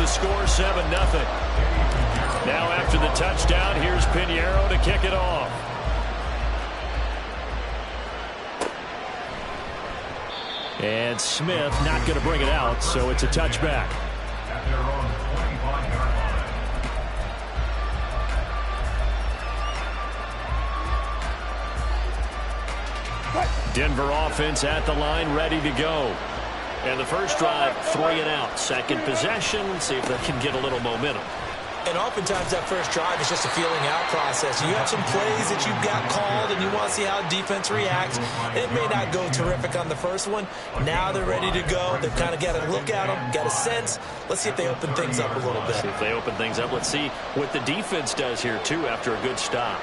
the score 7-0. Now after the touchdown, here's Pinheiro to kick it off. And Smith not going to bring it out, so it's a touchback. Denver offense at the line, ready to go. And the first drive, 3 and out. Second possession, see if they can get a little momentum. And oftentimes that first drive is just a feeling out process. You have some plays that you've got called and you want to see how defense reacts. It may not go terrific on the first one. Now they're ready to go. They've kind of got to look at them, got a sense. Let's see if they open things up a little bit. See if they open things up. Let's see what the defense does here, too, after a good stop.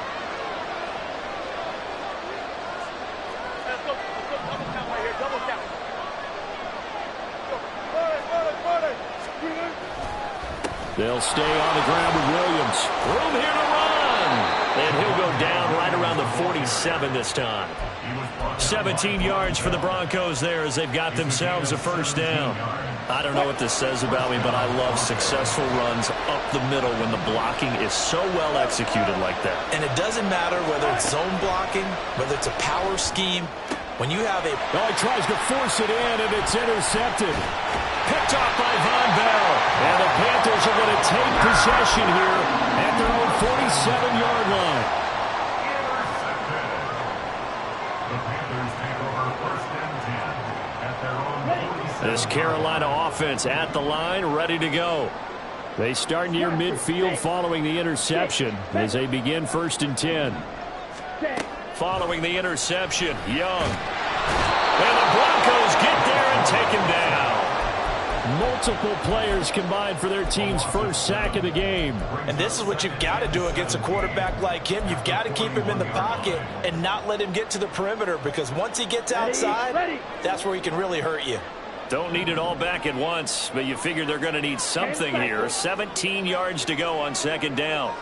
They'll stay on the ground with Williams. Room here to run. And he'll go down right around the 47 this time. 17 yards for the Broncos there as they've got themselves a first down. I don't know what this says about me, but I love successful runs up the middle when the blocking is so well executed like that. And it doesn't matter whether it's zone blocking, whether it's a power scheme. When you have a... Oh, he tries to force it in, and it's intercepted. Picked off by Von Bell. And the Panthers are going to take possession here at their own 47-yard line. This Carolina offense at the line, ready to go. They start near midfield following the interception as they begin 1st and 10. Following the interception, Young. And the Broncos get there and take him down. Multiple players combined for their team's first sack of the game. And this is what you've got to do against a quarterback like him. You've got to keep him in the pocket and not let him get to the perimeter, because once he gets outside, that's where he can really hurt you. Don't need it all back at once, but you figure they're going to need something here. 17 yards to go on 2nd down.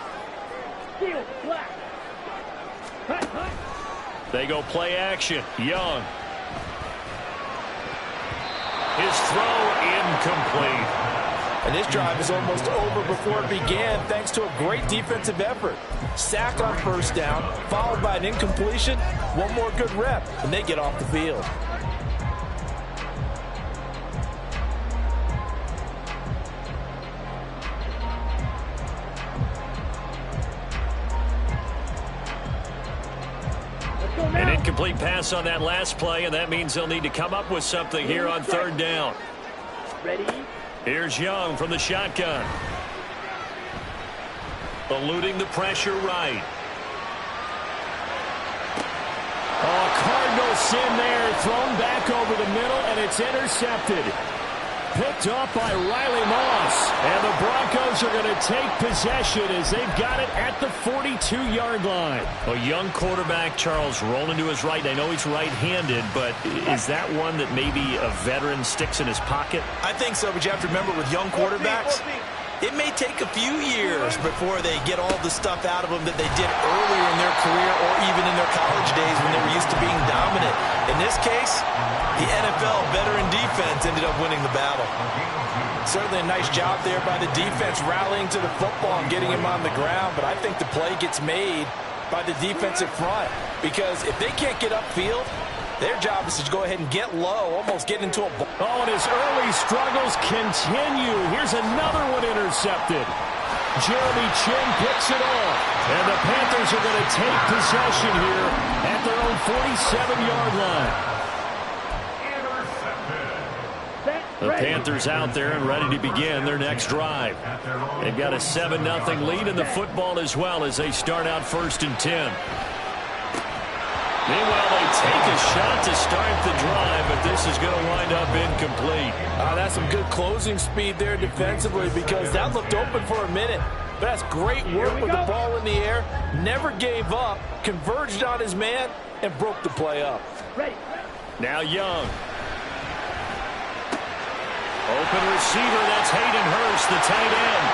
They go play action. Young. His throw incomplete. And this drive is almost over before it began thanks to a great defensive effort. Sack on 1st down, followed by an incompletion. One more good rep, and they get off the field. An incomplete pass on that last play, and that means they'll need to come up with something here on 3rd down. Ready? Here's Young from the shotgun. Eluding the pressure right. Oh, Cardinal sin there, thrown back over the middle, and it's intercepted. Picked up by Riley Moss. And the Broncos are going to take possession as they've got it at the 42-yard line. A young quarterback, Charles, rolling to his right. I know he's right-handed, but is that one that maybe a veteran sticks in his pocket? I think so, but you have to remember with young quarterbacks, it may take a few years before they get all the stuff out of them that they did earlier in their career or even in their college days when they were used to being dominant. In this case, the NFL veteran defense ended up winning the battle. Certainly a nice job there by the defense rallying to the football and getting him on the ground, but I think the play gets made by the defensive front, because if they can't get upfield, their job is to go ahead and get low, almost get into a ball. Oh, and his early struggles continue. Here's another one intercepted. Jeremy Chin picks it off. And the Panthers are going to take possession here at their own 47-yard line. The Panthers out there and ready to begin their next drive. They've got a 7-0 lead in the football as well as they start out 1st and 10. Meanwhile, they take a shot to start the drive, but this is going to wind up incomplete. That's some good closing speed there defensively, because that looked open for a minute. But that's great work with the ball in the air. Never gave up, converged on his man, and broke the play up. Now Young. Open receiver, that's Hayden Hurst, the tight end.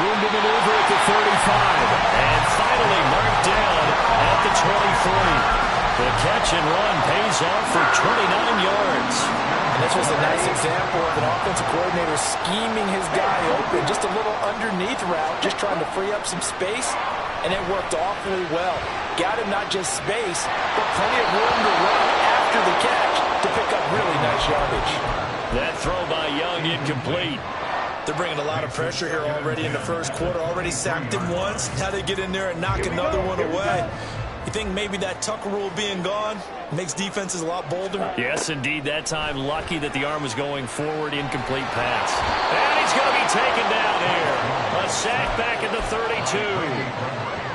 Room to maneuver at the 35. And finally marked down at the 23. The catch and run pays off for 29 yards. And this was a nice example of an offensive coordinator scheming his guy open. Just a little underneath route, just trying to free up some space, and it worked awfully well. Got him not just space, but plenty of room to run after the catch to pick up really nice yardage. That throw by Young incomplete. They're bringing a lot of pressure here already in the first quarter. Already sacked him once. Now they get in there and knock another one away. You think maybe that Tucker rule being gone makes defenses a lot bolder? Yes, indeed. That time, lucky that the arm was going forward. Incomplete pass. And he's going to be taken down here. A sack back at the 32.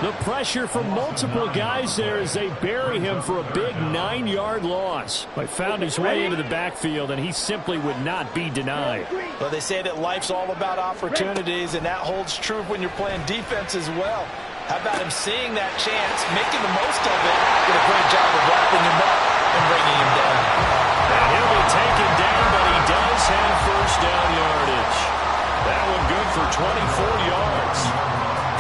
The pressure from multiple guys there as they bury him for a big 9-yard loss. But found his way into the backfield, and he simply would not be denied. Well, they say that life's all about opportunities, and that holds true when you're playing defense as well. How about him seeing that chance, making the most of it, did a great job of wrapping him up and bringing him down. And he'll be taken down, but he does have first down yardage. That one good for 24 yards.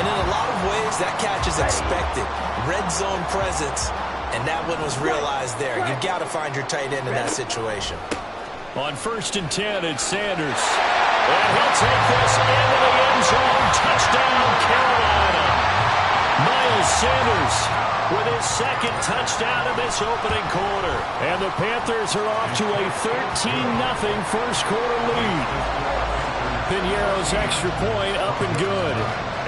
And in a lot of ways, that catch is expected. Red zone presence, and that one was realized there. You've got to find your tight end in that situation. On 1st and 10, it's Sanders. And he'll take this into the end zone. Touchdown, Carolina. Miles Sanders with his second touchdown of this opening quarter. And the Panthers are off to a 13-0 first quarter lead. Piñeiro's extra point up and good.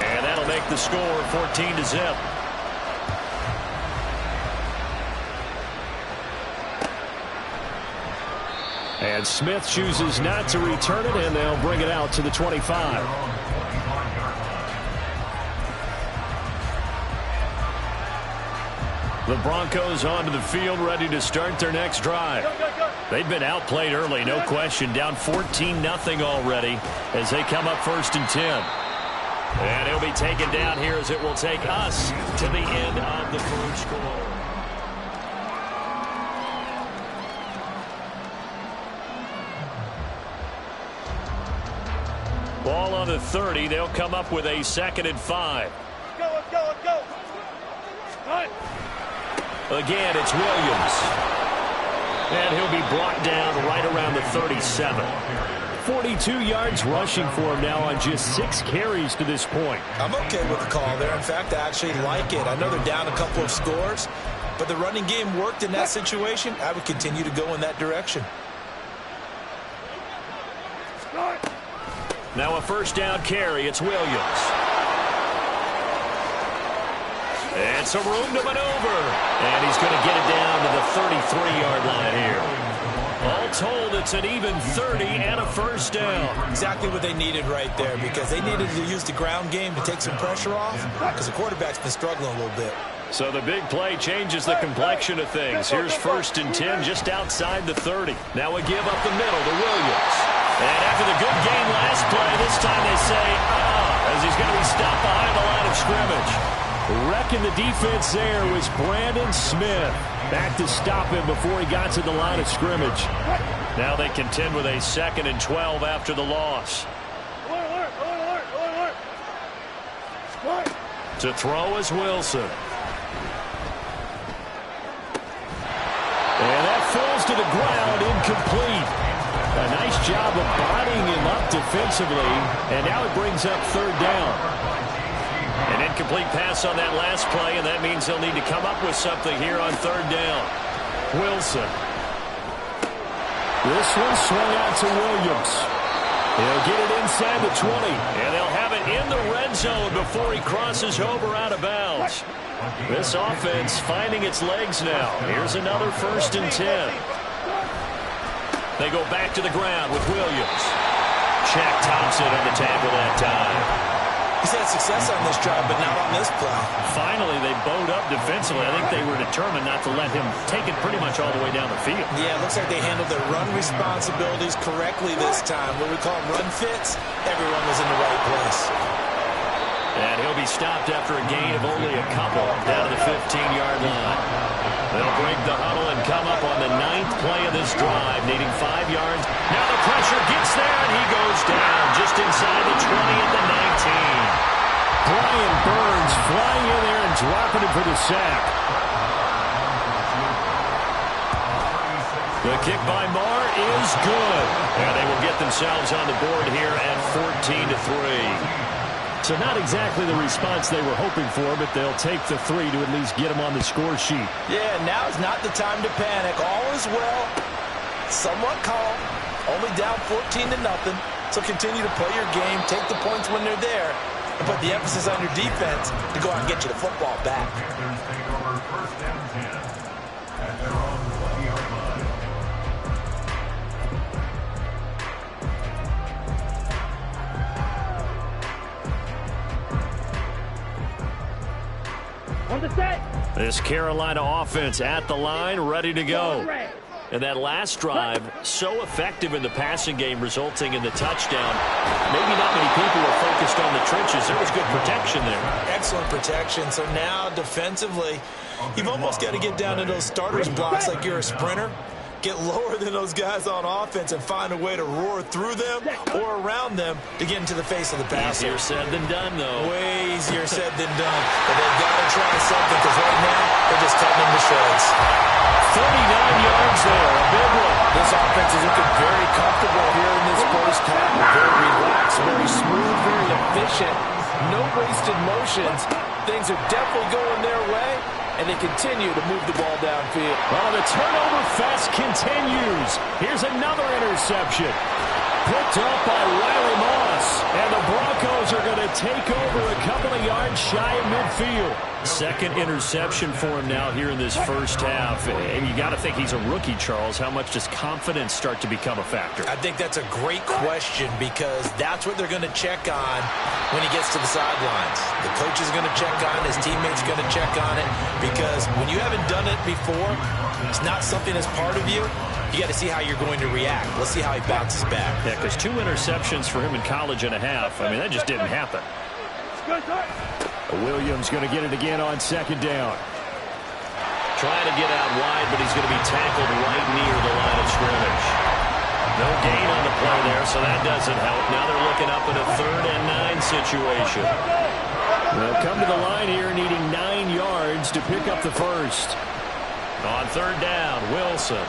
And that'll make the score 14-0. And Smith chooses not to return it, and they'll bring it out to the 25. The Broncos onto the field, ready to start their next drive. They've been outplayed early, no question. Down 14-0 already as they come up 1st and 10. And he'll be taken down here as it will take us to the end of the first quarter. Ball on the 30. They'll come up with a 2nd and 5. Let's go. Right. Again, it's Williams. And he'll be brought down right around the 37. 42 yards rushing for him now on just 6 carries to this point. I'm okay with the call there. In fact, I actually like it. I know they're down a couple of scores, but the running game worked in that situation. I would continue to go in that direction. Now a first down carry. It's Williams. And some room to maneuver. And he's going to get it down to the 33-yard line here. All told, it's an even 30 and a first down. Exactly what they needed right there, because they needed to use the ground game to take some pressure off, because the quarterback's been struggling a little bit. So the big play changes the complexion of things. Here's 1st and 10 just outside the 30. Now a give up the middle to Williams. And after the good game last play, this time they say, as he's going to be stopped behind the line of scrimmage. Wrecking the defense there was Brandon Smith. Back to stop him before he got to the line of scrimmage. Now they contend with a 2nd and 12 after the loss. To throw is Wilson. And that falls to the ground, incomplete. A nice job of bodying him up defensively, and now it brings up 3rd down. An incomplete pass on that last play, and that means they'll need to come up with something here on 3rd down. Wilson. This one swung out to Williams. He'll get it inside the 20, and they'll have it in the red zone before he crosses over out of bounds. This offense finding its legs now. Here's another 1st and 10. They go back to the ground with Williams. Shaq Thompson on the tackle that time. He's had success on this drive, but not on this play. Finally, they bowed up defensively. I think they were determined not to let him take it pretty much all the way down the field. Yeah, it looks like they handled their run responsibilities correctly this time. What we call run fits, everyone was in the right place. And he'll be stopped after a gain of only a couple down to the 15-yard line. They'll break the huddle and come up on the 9th play of this drive, needing 5 yards. Now the pressure gets there, and he goes down just inside the 20 at the 19. Brian Burns flying in there and dropping him for the sack. The kick by Marr is good. And they will get themselves on the board here at 14-3. So not exactly the response they were hoping for, but they'll take the 3 to at least get them on the score sheet. Yeah, now is not the time to panic. All is well, somewhat calm, only down 14-0. So continue to play your game, take the points when they're there, and put the emphasis on your defense to go out and get you the football back. This Carolina offense at the line, ready to go. And that last drive, so effective in the passing game, resulting in the touchdown. Maybe not many people were focused on the trenches. There was good protection there. Excellent protection. So now, defensively, you've almost got to get down to those starters blocks like you're a sprinter. Get lower than those guys on offense and find a way to roar through them or around them to get into the face of the passer. Easier said than done, though. Way easier said than done. But they've got to try something because right now they're just cutting them to shreds. 39 yards there, a big one. This offense is looking very comfortable here in this first half. Very relaxed, very smooth, very efficient. No wasted motions. Things are definitely going their way, and they continue to move the ball downfield. Well, the turnover fest continues. Here's another interception. Picked up by Riley Moss. And the Broncos are going to take over a couple of yards shy of midfield. Second interception for him now here in this first half. And you got to think he's a rookie, Charles. How much does confidence start to become a factor? I think that's a great question because that's what they're going to check on when he gets to the sidelines. The coach is going to check on it. His teammates are going to check on it because when you haven't done it before, it's not something that's part of you. You got to see how you're going to react. Let's see how he bounces back. Yeah, because 2 interceptions for him in college and a half. I mean, that just didn't happen. Williams going to get it again on second down. Trying to get out wide, but he's going to be tackled right near the line of scrimmage. No gain on the play there, so that doesn't help. Now they're looking up in a 3rd and 9 situation. They'll come to the line here needing 9 yards to pick up the first. On 3rd down, Wilson.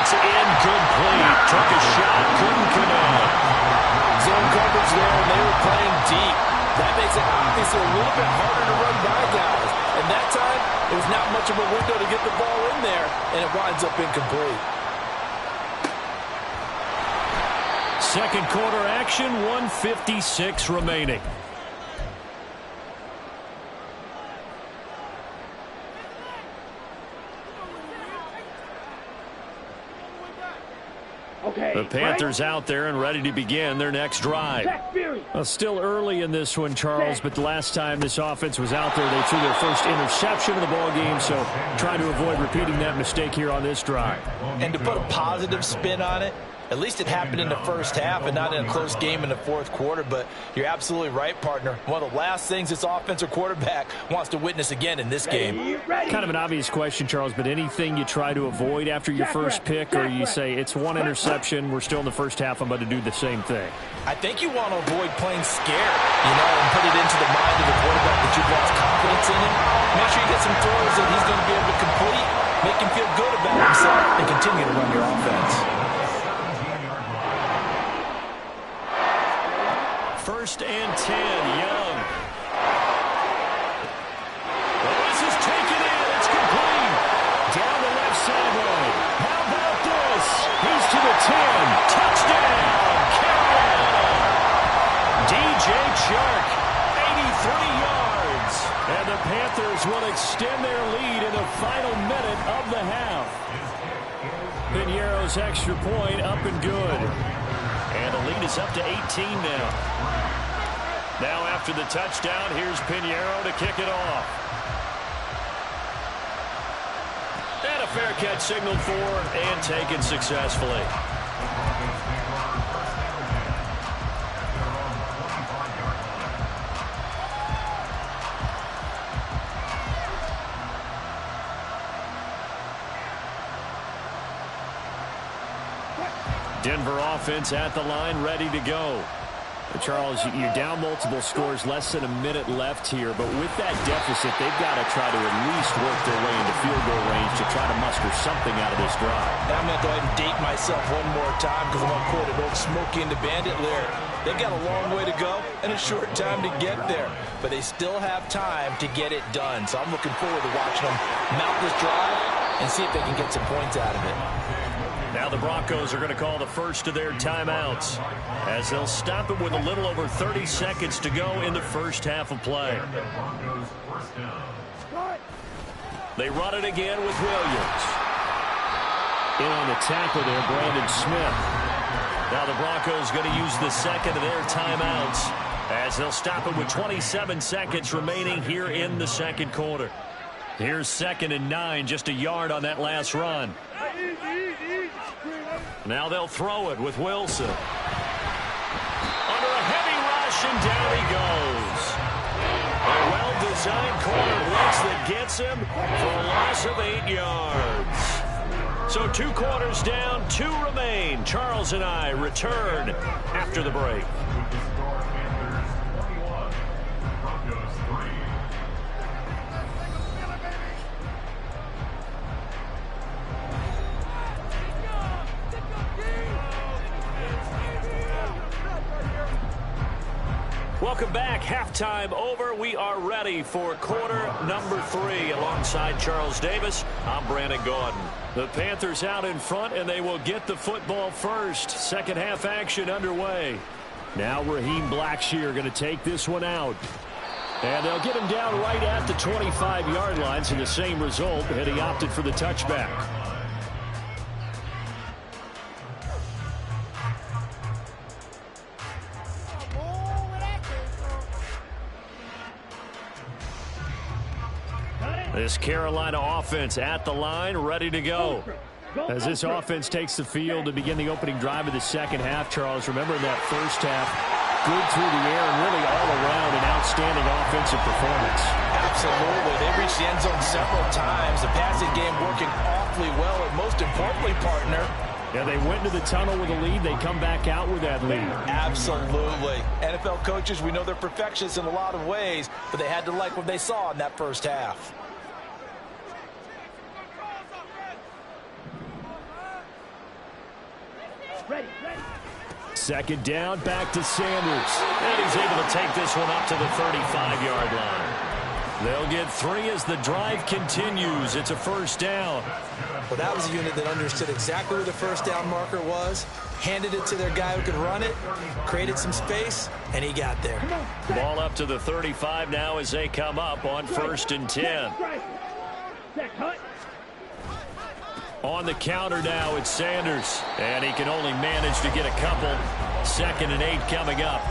Incomplete. Took a shot. Couldn't connect. Zone coverage there, and they were playing deep. That makes it obviously a little bit harder to run by guys. And that time, it was not much of a window to get the ball in there, and it winds up incomplete. Second quarter action, 1:56 remaining. The Panthers out there and ready to begin their next drive. Well, still early in this one, Charles, but the last time this offense was out there, they threw their first interception of the ball game, so trying to avoid repeating that mistake here on this drive. And to put a positive spin on it, at least it happened in the first half and not in a close game in the fourth quarter. But you're absolutely right, partner. One of the last things this offensive quarterback wants to witness again in this game. Kind of an obvious question, Charles, but anything you try to avoid after your first pick, or you say it's one interception, we're still in the first half, I'm about to do the same thing? I think you want to avoid playing scared, and put it into the mind of the quarterback that you've lost confidence in him. Make sure you get some throws that he's going to be able to complete, make him feel good about himself, and continue to run your offense. First and 10, Young. Well, this is taken in. It's complete. Down the left sideline. How about this? He's to the 10. Touchdown, Carolina. DJ Chark, 83 yards. And the Panthers will extend their lead in the final minute of the half. Piñeiro's extra point up and good. And the lead is up to 18 now. Now after the touchdown, here's Piñeiro to kick it off. And a fair catch signaled for and taken successfully. Denver offense at the line, ready to go. Charles, you're down multiple scores, less than a minute left here, but with that deficit, they've got to try to at least work their way into field goal range to try to muster something out of this drive. I'm going to go ahead and date myself one more time because I'm going to quote an old Smokey and the Bandit lyric. They've got a long way to go and a short time to get there, but they still have time to get it done. So I'm looking forward to watching them mount this drive and see if they can get some points out of it. Now the Broncos are going to call the first of their timeouts as they'll stop it with a little over 30 seconds to go in the first half of play. They run it again with Williams. In on the tackle there, Brandon Smith. Now the Broncos going to use the second of their timeouts as they'll stop it with 27 seconds remaining here in the second quarter. Here's 2nd and 9, just a yard on that last run. Now they'll throw it with Wilson. Under a heavy rush, and down he goes. A well-designed corner blitz that gets him for a loss of 8 yards. So 2 quarters down, 2 remain. Charles and I return after the break. Welcome back. Halftime over. We are ready for quarter number 3. Alongside Charles Davis, I'm Brandon Gaudin. The Panthers out in front, and they will get the football first. Second half action underway. Now Raheem Blackshear going to take this one out. And they'll get him down right at the 25-yard line, so the same result, and he opted for the touchback. This Carolina offense at the line, ready to go. As this offense takes the field to begin the opening drive of the second half, Charles, remember in that first half, good through the air and really all around an outstanding offensive performance. Absolutely. They reached the end zone several times. The passing game working awfully well, and most importantly, partner, yeah, they went to the tunnel with a lead. They come back out with that lead. Absolutely. NFL coaches, we know they're perfectionists in a lot of ways, but they had to like what they saw in that first half. Second down, back to Sanders. And he's able to take this one up to the 35-yard line. They'll get 3 as the drive continues. It's a first down. Well, that was a unit that understood exactly where the first down marker was, handed it to their guy who could run it, created some space, and he got there. Ball up to the 35 now as they come up on 1st and 10. On the counter now, it's Sanders. And he can only manage to get a couple. 2nd and 8 coming up.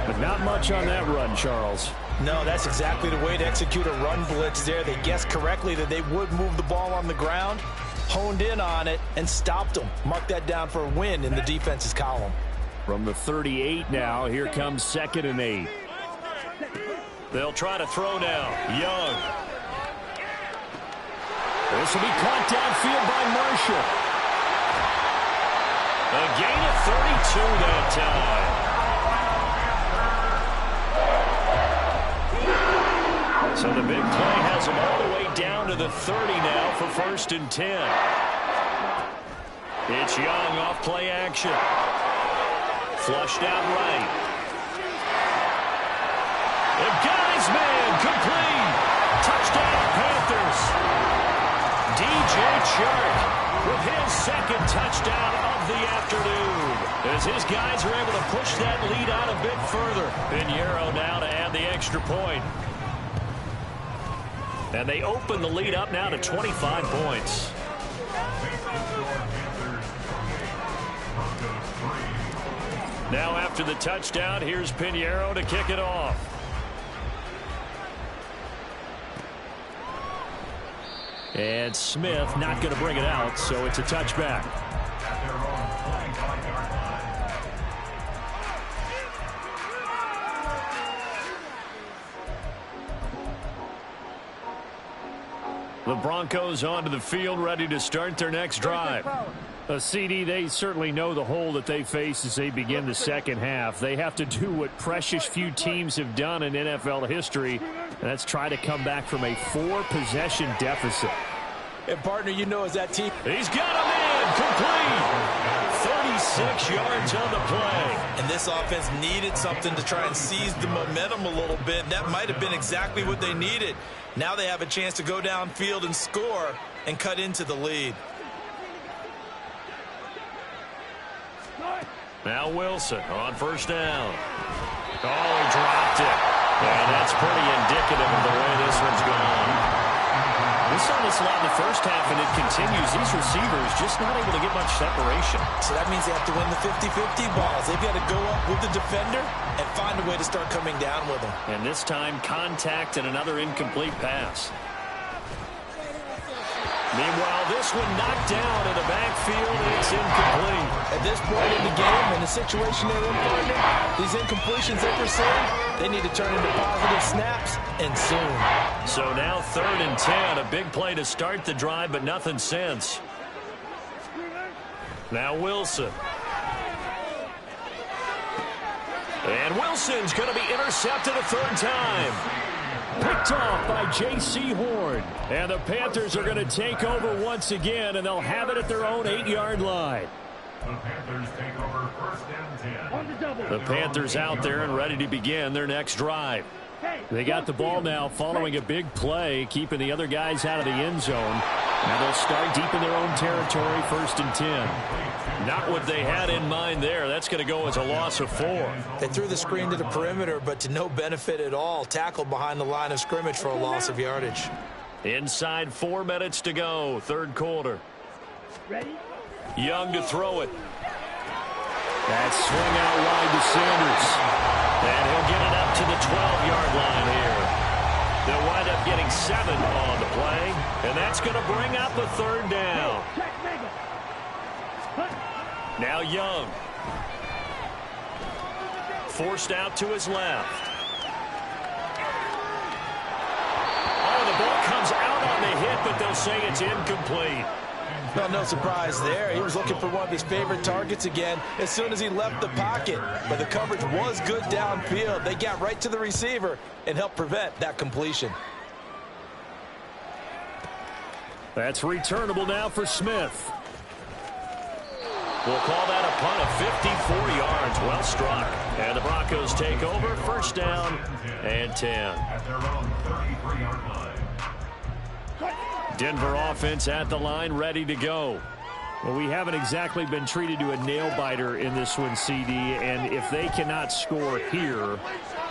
But not much on that run, Charles. No, that's exactly the way to execute a run blitz there. They guessed correctly that they would move the ball on the ground, honed in on it, and stopped them. Mark that down for a win in the defense's column. From the 38 now, here comes 2nd and 8. They'll try to throw now. Young. This will be caught downfield by Marshall. A gain of 32 that time. So the big play has him all the way down to the 30 now for 1st and 10. It's Young off play action. Flushed out right. The guy's man complete. Touchdown Panthers. DJ Chark with his 2nd touchdown of the afternoon. As his guys are able to push that lead out a bit further. Pinheiro now to add the extra point. And they open the lead up now to 25 points. Now after the touchdown, here's Pinheiro to kick it off. And Smith not going to bring it out, so it's a touchback. The The Broncos onto the field, ready to start their next drive. A CD, they certainly know the hole that they face as they begin the second half. They have to do what precious few teams have done in NFL history, and that's try to come back from a 4-possession deficit. And, partner, you know as that team. He's got him in, complete. 36 yards on the play. And this offense needed something to try and seize the momentum a little bit. That might have been exactly what they needed. Now they have a chance to go downfield and score and cut into the lead. Now Wilson on first down. Oh, he dropped it. And that's pretty indicative of the way this one's going. We saw this a lot in the first half, and it continues. These receivers just not able to get much separation. So that means they have to win the 50-50 balls. They've got to go up with the defender and find a way to start coming down with them. And this time, contact and another incomplete pass. Meanwhile, this one knocked down in the backfield, and it's incomplete. At this point in the game, in the situation they're in, partner, these incompletions that they're seeing, they need to turn into positive snaps, and soon. So now 3rd and 10, a big play to start the drive, but nothing since. Now Wilson. And Wilson's going to be intercepted a 3rd time. Picked off by J.C. Horn. And the Panthers are going to take over once again, and they'll have it at their own 8-yard line. The Panthers take over 1st and 10. The Panthers out there and ready to begin their next drive. They got the ball now following a big play, keeping the other guys out of the end zone. Now they'll start deep in their own territory, 1st and 10. Not what they had in mind there. That's going to go as a loss of 4. They threw the screen to the perimeter, but to no benefit at all. Tackled behind the line of scrimmage for a loss of yardage. Inside 4 minutes to go, 3rd quarter. Young to throw it. That swing out wide to Sanders. And he'll get it up to the 12-yard line here. They'll wind up getting 7 on the play, and that's going to bring up a 3rd down. Now Young. Forced out to his left. Oh, the ball comes out on the hit, but they'll say it's incomplete. Well, no surprise there. He was looking for one of his favorite targets again as soon as he left the pocket. But the coverage was good downfield. They got right to the receiver and helped prevent that completion. That's returnable now for Smith. We'll call that a punt of 54 yards. Well struck. And the Broncos take over, 1st down and 10. At their own 33-yard line. Denver offense at the line, ready to go. Well, we haven't exactly been treated to a nail-biter in this one, CD, and if they cannot score here,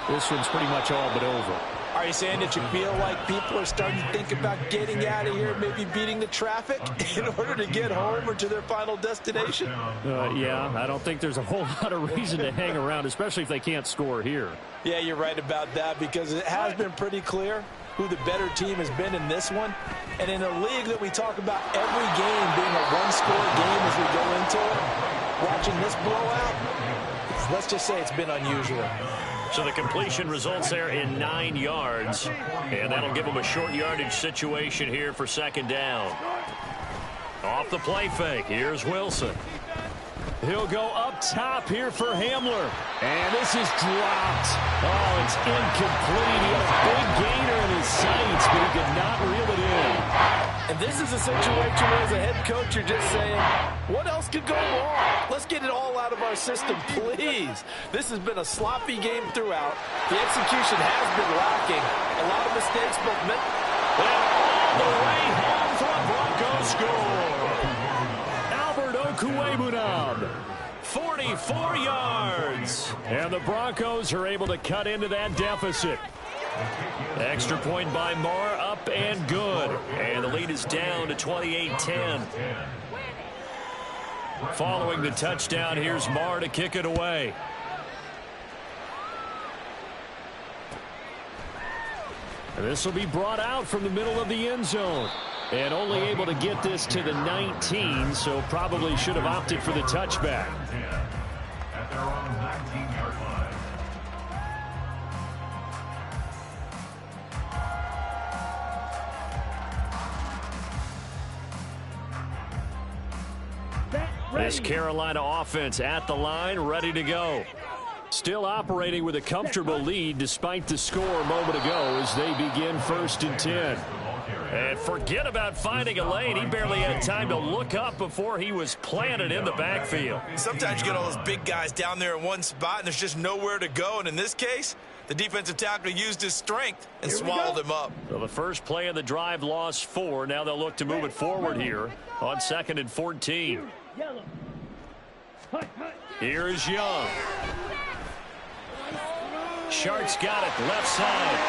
this one's pretty much all but over. Are you saying that you feel like people are starting to think about getting out of here, maybe beating the traffic in order to get home or to their final destination? Yeah, I don't think there's a whole lot of reason to hang around, especially if they can't score here. Yeah, you're right about that because it has been pretty clear who the better team has been in this one. And in a league that we talk about every game being a one-score game as we go into it, watching this blowout, let's just say it's been unusual. So the completion results there in 9 yards, and that'll give them a short yardage situation here for 2nd down. Off the play fake, here's Wilson. He'll go up top here for Hamler. And this is dropped. Oh, it's incomplete. He had a big gainer in his sights, but he could not reel it in. And this is a situation where, as a head coach, you're just saying, what else could go wrong? Let's get it all out of our system, please. This has been a sloppy game throughout. The execution has been lacking. A lot of mistakes, but and all the way home for a Broncos score. Albert Okwuegbunam, 44 yards. And the Broncos are able to cut into that deficit. Extra point by Marr, up and good. And the lead is down to 28-10. Following the touchdown, here's Marr to kick it away. This will be brought out from the middle of the end zone. And only able to get this to the 19, so probably should have opted for the touchback. At their own 19-yard line. This Carolina offense at the line, ready to go. Still operating with a comfortable lead despite the score a moment ago as they begin 1st and 10. And forget about finding a lane. He barely had time to look up before he was planted in the backfield. Sometimes you get all those big guys down there in one spot, and there's just nowhere to go. And in this case, the defensive tackle used his strength and swallowed him up. So the first play of the drive lost 4. Now they'll look to move it forward here on 2nd and 14. Here is Young. Sharks got it left side.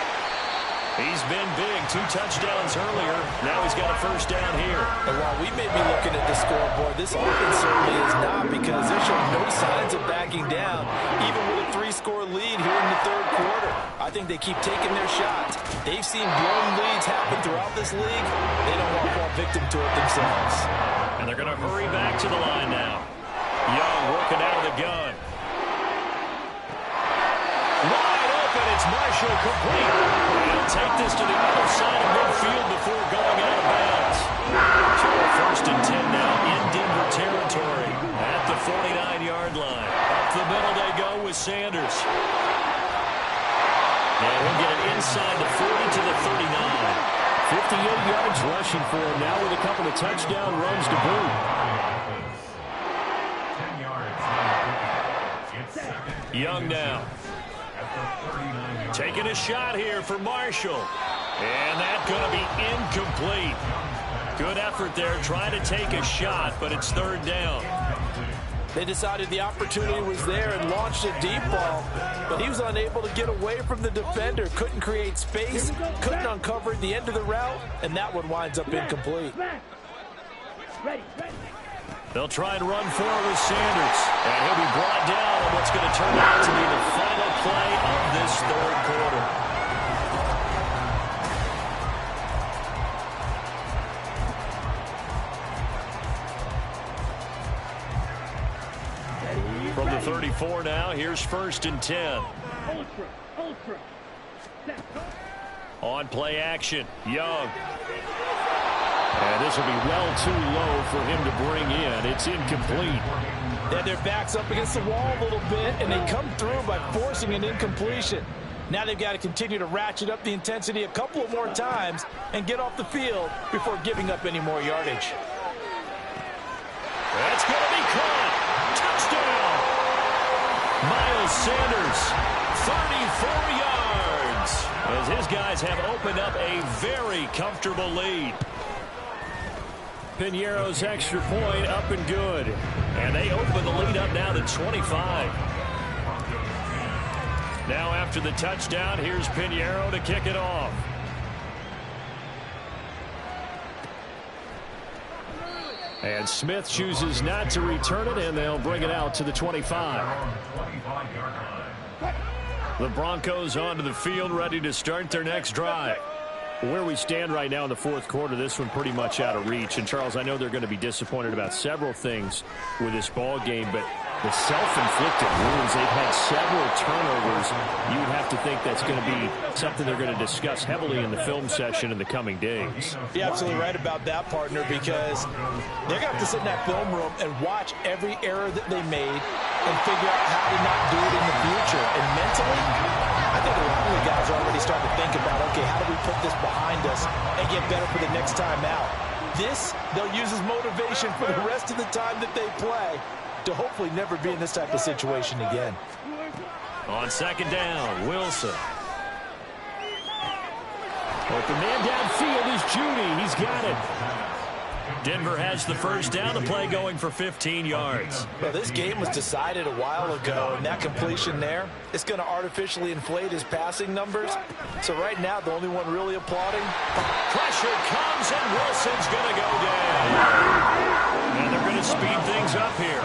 He's been big. 2 touchdowns earlier. Now he's got a first down here. And while we may be looking at the scoreboard, this offense certainly is not, because they're showing no signs of backing down, even with a 3-score lead here in the 3rd quarter. I think they keep taking their shots. They've seen blown leads happen throughout this league. They don't want to fall victim to it themselves. And they're going to hurry back to the line now. Young working out of the gun. Wide open. It's Marshall complete. He'll take this to the other side of midfield before going out of bounds. So 1st and 10 now in Denver territory at the 49-yard line. Up the middle they go with Sanders. And he'll get it inside the 40 to the 39. 58 yards rushing for him now with a couple of touchdown runs to boot. 10 yards. It's 2nd. Young now. Taking a shot here for Marshall. And that's going to be incomplete. Good effort there, trying to take a shot, but it's 3rd down. They decided the opportunity was there and launched a deep ball, but he was unable to get away from the defender, couldn't create space, couldn't uncover the end of the route, and that one winds up incomplete. They'll try and run forward with Sanders, and he'll be brought down on what's going to turn out to be the final play of this 3rd quarter. From the 34 now, here's 1st and 10. On play action, Young. And this will be well too low for him to bring in. It's incomplete. Yeah, their back's up against the wall a little bit, and they come through by forcing an incompletion. Now they've got to continue to ratchet up the intensity a couple of more times and get off the field before giving up any more yardage. That's going to be caught. Touchdown. Miles Sanders, 34 yards, as his guys have opened up a very comfortable lead. Piñeiro's extra point up and good. And they open the lead up now to 25. Now after the touchdown, here's Piñeiro to kick it off. And Smith chooses not to return it, and they'll bring it out to the 25. The Broncos onto the field, ready to start their next drive. Where we stand right now in the 4th quarter, this one pretty much out of reach. And, Charles, I know they're going to be disappointed about several things with this ball game, but the self-inflicted wounds, they've had several turnovers. You would have to think that's going to be something they're going to discuss heavily in the film session in the coming days. You're absolutely right about that, partner, because they're going to have to sit in that film room and watch every error that they made and figure out how to not do it in the future. And mentally, I think a lot of the guys are already starting to think about, okay, how do we put this behind us and get better for the next time out? This, they'll use as motivation for the rest of the time that they play to hopefully never be in this type of situation again. On 2nd down, Wilson. But the man downfield is Judy. He's got it. Denver has the first down. The play going for 15 yards. Well, this game was decided a while ago, and that completion there, it's going to artificially inflate his passing numbers. So right now, the only one really applauding. Pressure comes, and Wilson's going to go down. And they're going to speed things up here.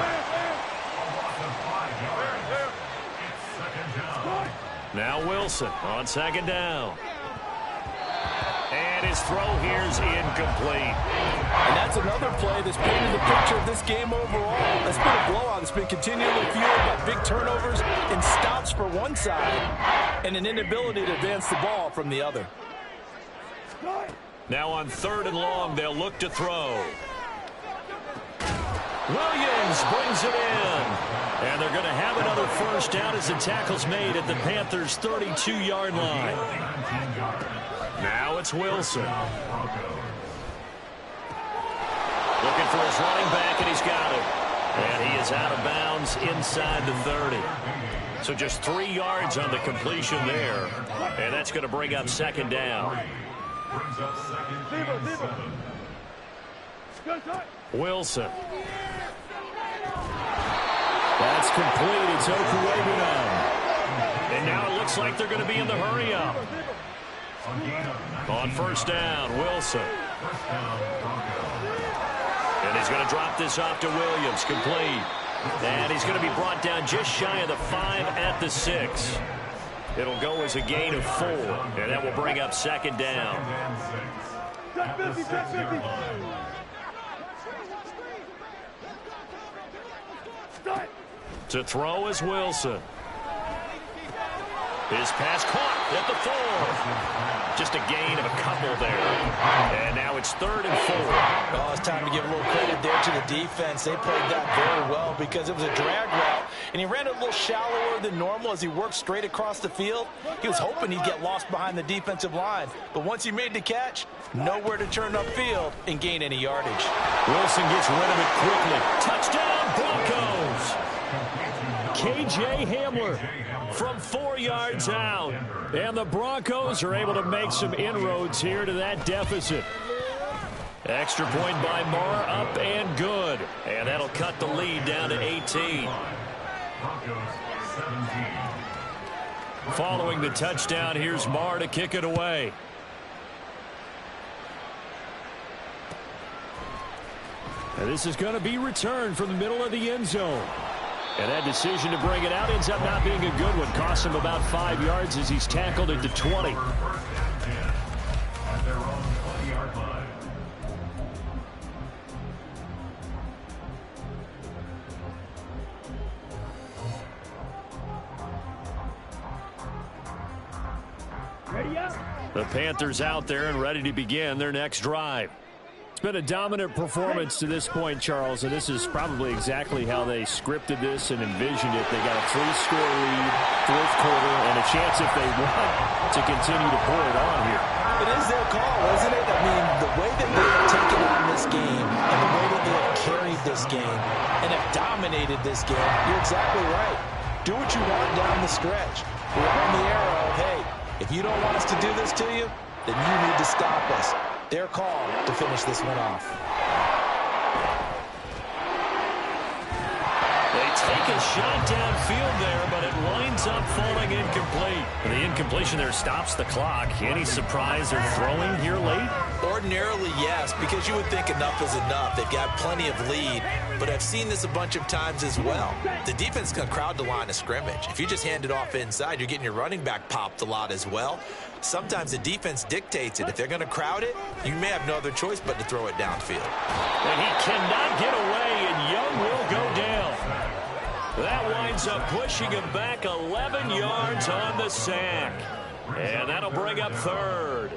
Now Wilson on 2nd down. And his throw here is incomplete. And that's another play that's painted the picture of this game overall. That's been a blowout. It's been continually fueled by big turnovers and stops for one side and an inability to advance the ball from the other. Now on 3rd and long, they'll look to throw. Williams brings it in. And they're going to have another first down as the tackle's made at the Panthers' 32-yard line. Now it's Wilson. Looking for his running back, and he's got it. And he is out of bounds inside the 30. So just 3 yards on the completion there. And that's going to bring up second down. Wilson. That's complete. It's Okuegbunam. And now it looks like they're going to be in the hurry-up. On first down, Wilson. And he's going to drop this off to Williams. Complete. And he's going to be brought down just shy of the 5 at the 6. It'll go as a gain of 4. And that will bring up second down. To throw is Wilson. His pass caught at the 4. Just a gain of a couple there. And now it's 3rd and 4. Oh, it's time to give a little credit there to the defense. They played that very well because it was a drag route, and he ran a little shallower than normal as he worked straight across the field. He was hoping he'd get lost behind the defensive line. But once he made the catch, nowhere to turn upfield and gain any yardage. Wilson gets rid of it quickly. Touchdown, Broncos! K.J. Hamler from 4 yards out. And the Broncos are able to make some inroads here to that deficit. Extra point by Marr, up and good. And that'll cut the lead down to 18. Following the touchdown, here's Marr to kick it away. And this is going to be returned from the middle of the end zone. And that decision to bring it out ends up not being a good one. Costs him about 5 yards as he's tackled at the 20. The Panthers out there and ready to begin their next drive. It's been a dominant performance to this point, Charles, and this is probably exactly how they scripted this and envisioned it. They got a 3-score lead, 4th quarter, and a chance if they want to continue to pour it on here. It is their call, isn't it? I mean, the way that they have taken on this game and the way that they have carried this game and have dominated this game, you're exactly right. Do what you want down the stretch. We're on the arrow. Hey, if you don't want us to do this to you, then you need to stop us. Their call to finish this one off. They take a shot downfield there, but it winds up falling incomplete. And the incompletion there stops the clock. Any surprise they're throwing here late? Ordinarily, yes, because you would think enough is enough. They've got plenty of lead, but I've seen this a bunch of times as well. The defense can crowd the line of scrimmage. If you just hand it off inside, you're getting your running back popped a lot as well. Sometimes the defense dictates it. If they're going to crowd it, you may have no other choice but to throw it downfield. And he cannot get away, and Young will go down. That winds up pushing him back 11 yards on the sack. And that'll bring up 3rd.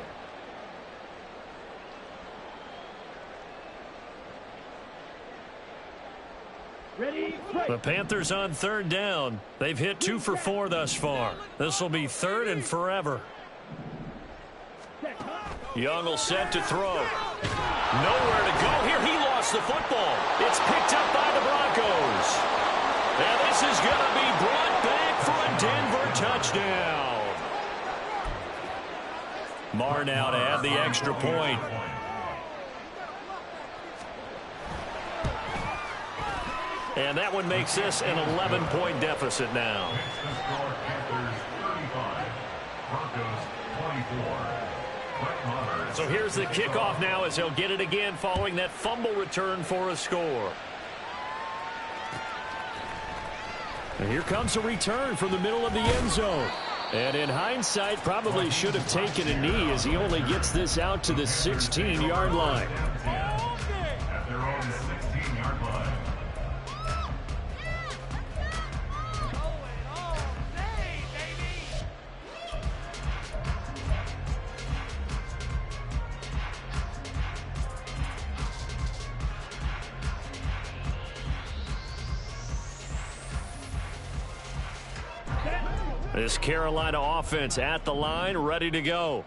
The Panthers on 3rd down. They've hit 2 for 4 thus far. This will be 3rd and forever. Young will set to throw. Nowhere to go here. He lost the football. It's picked up by the Broncos. And this is going to be brought back for a Denver touchdown. Marr now to add the extra point. And that one makes this an 11-point deficit now. So here's the kickoff now as he'll get it again following that fumble return for a score. And here comes a return from the middle of the end zone. And in hindsight, probably should have taken a knee as he only gets this out to the 16-yard line. At their own 16-yard line. This Carolina offense at the line, ready to go.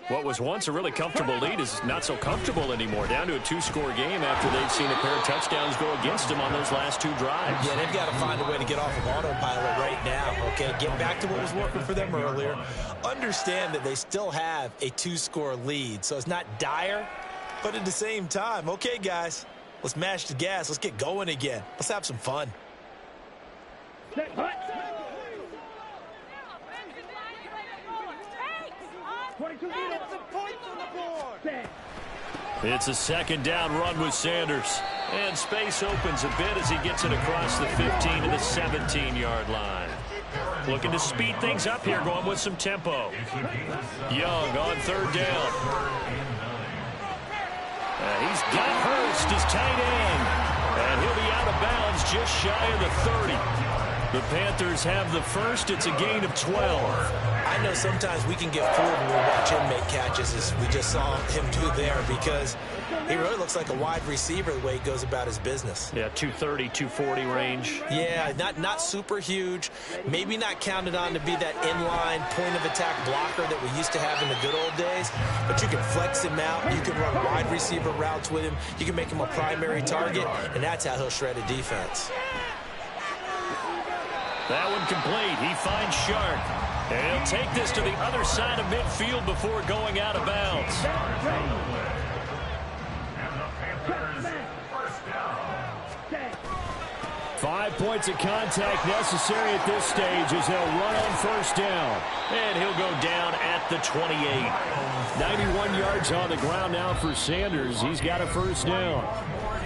What was once a really comfortable lead is not so comfortable anymore. Down to a 2-score game after they've seen a pair of touchdowns go against them on those last 2 drives. Yeah, they've got to find a way to get off of autopilot right now, okay? Get back to what was working for them earlier. Understand that they still have a 2-score lead, so it's not dire, but at the same time, okay, guys, let's mash the gas. Let's get going again. Let's have some fun. It's a 2nd down run with Sanders. And space opens a bit as he gets it across the 15 to the 17-yard line. Looking to speed things up here, going with some tempo. Young on 3rd down. He's got Hurst, his tight end. And he'll be out of bounds just shy of the 30. The Panthers have the first. It's a gain of 12. I know sometimes we can get fooled when we watch him make catches, as we just saw him do there, because he really looks like a wide receiver the way he goes about his business. Yeah, 230, 240 range. Yeah, not super huge. Maybe not counted on to be that inline point-of-attack blocker that we used to have in the good old days, but you can flex him out. You can run wide receiver routes with him. You can make him a primary target, and that's how he'll shred a defense. That one complete. He finds Shark. And he'll take this to the other side of midfield before going out of bounds. And the Panthers, first down. 5 points of contact necessary at this stage as they'll run on 1st down. And he'll go down at the 28. 91 yards on the ground now for Sanders. He's got a 1st down.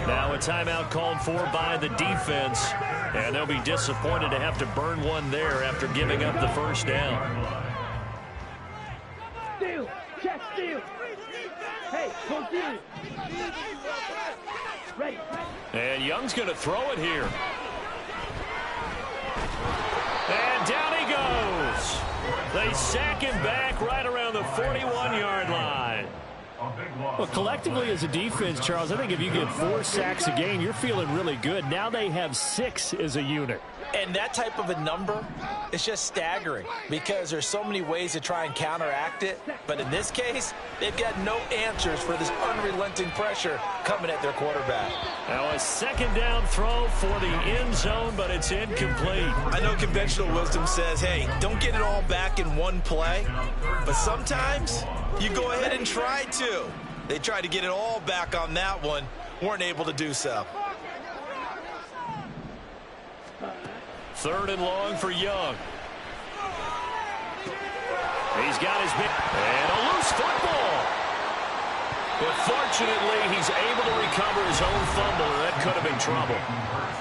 Now a timeout called for by the defense. And they'll be disappointed to have to burn one there after giving up the 1st down. Steal! Check steal! Hey, go steal! Ready. And Young's going to throw it here. And down he goes. They sack him back right around the 41-yard line. Well, collectively as a defense, Charles, I think if you get 4 sacks a game, you're feeling really good. Now they have 6 as a unit. And that type of a number is just staggering because there's so many ways to try and counteract it. But in this case, they've got no answers for this unrelenting pressure coming at their quarterback. Now a 2nd down throw for the end zone, but it's incomplete. I know conventional wisdom says, hey, don't get it all back in one play. But sometimes you go ahead and try to. They tried to get it all back on that one, weren't able to do so. 3rd and long for Young. He's got his big, and a loose football. But fortunately, he's able to recover his own fumble, and that could have been trouble.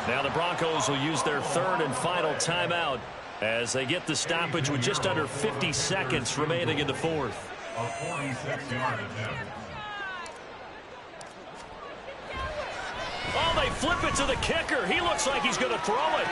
Now the Broncos will use their 3rd and final timeout as they get the stoppage with just under 50 seconds remaining in the 4th. A 46-yard attempt. Oh, they flip it to the kicker. He looks like he's going to throw it.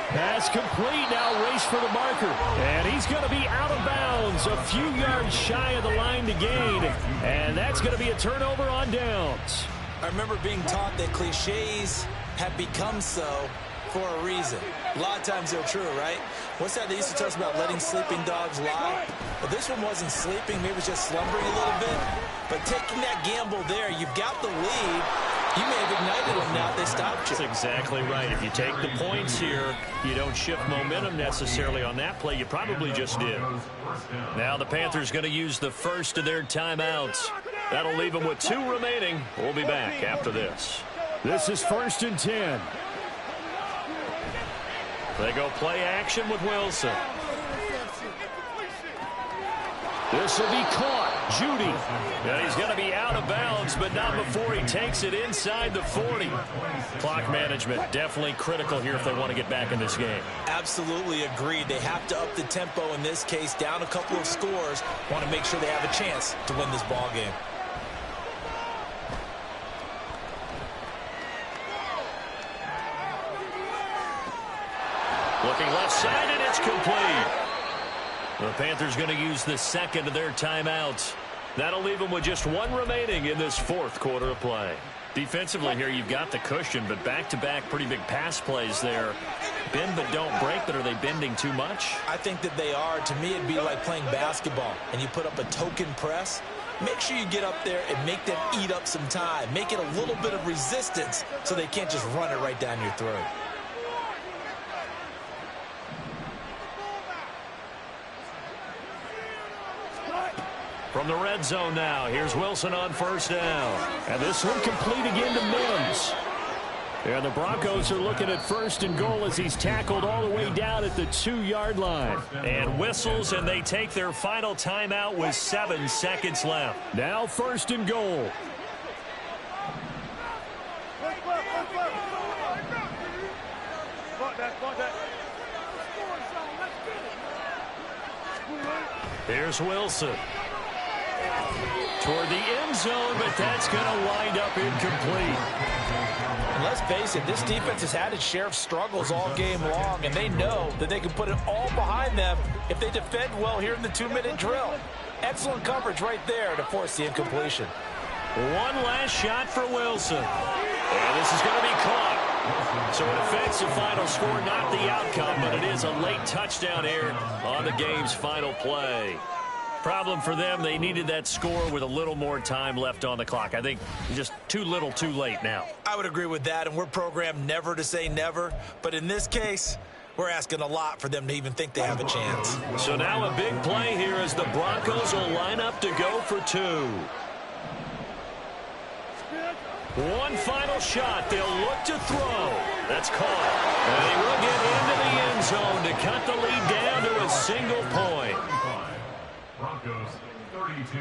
Pass complete. Now race for the marker. And he's going to be out of bounds a few yards shy of the line to gain. And that's going to be a turnover on downs. I remember being taught that cliches have become so for a reason. A lot of times they're true, right? What's that they used to tell us about letting sleeping dogs lie? Well, this one wasn't sleeping. Maybe it was just slumbering a little bit. But taking that gamble there, you've got the lead. You may have ignited them now if they stopped you. That's exactly right. If you take the points here, you don't shift momentum necessarily on that play. You probably just did. Now the Panthers going to use the first of their timeouts. That'll leave them with 2 remaining. We'll be back after this. This is 1st and 10. They go play action with Wilson. This will be caught. Judy. And he's going to be out of bounds, but not before he takes it inside the 40. Clock management definitely critical here if they want to get back in this game. Absolutely agreed. They have to up the tempo in this case. Down a couple of scores. Want to make sure they have a chance to win this ball game. Looking left side, and it's complete. The Panthers going to use the 2nd of their timeouts. That'll leave them with just 1 remaining in this 4th quarter of play. Defensively here, you've got the cushion, but back-to-back pretty big pass plays there. Bend but don't break, but are they bending too much? I think that they are. To me, it'd be like playing basketball, and you put up a token press. Make sure you get up there and make them eat up some time. Make it a little bit of resistance so they can't just run it right down your throat. From the red zone now, here's Wilson on first down. And this one complete again to Mims. And the Broncos are looking at 1st and goal as he's tackled all the way down at the 2-yard line. And whistles, and they take their final timeout with 7 seconds left. Now 1st and goal. Here's Wilson. Toward the end zone, but that's going to wind up incomplete. And let's face it, this defense has had its share of struggles all game long, and they know that they can put it all behind them if they defend well here in the 2-minute drill. Excellent coverage right there to force the incompletion. One last shot for Wilson. And this is going to be caught. So it affects the final score, not the outcome, but it is a late touchdown here on the game's final play. Problem for them, they needed that score with a little more time left on the clock. I think just too little, too late now. I would agree with that, and we're programmed never to say never. But in this case, we're asking a lot for them to even think they have a chance. So now a big play here as the Broncos will line up to go for 2. One final shot. They'll look to throw. That's caught. And they will get into the end zone to cut the lead down to a single point. Broncos 32.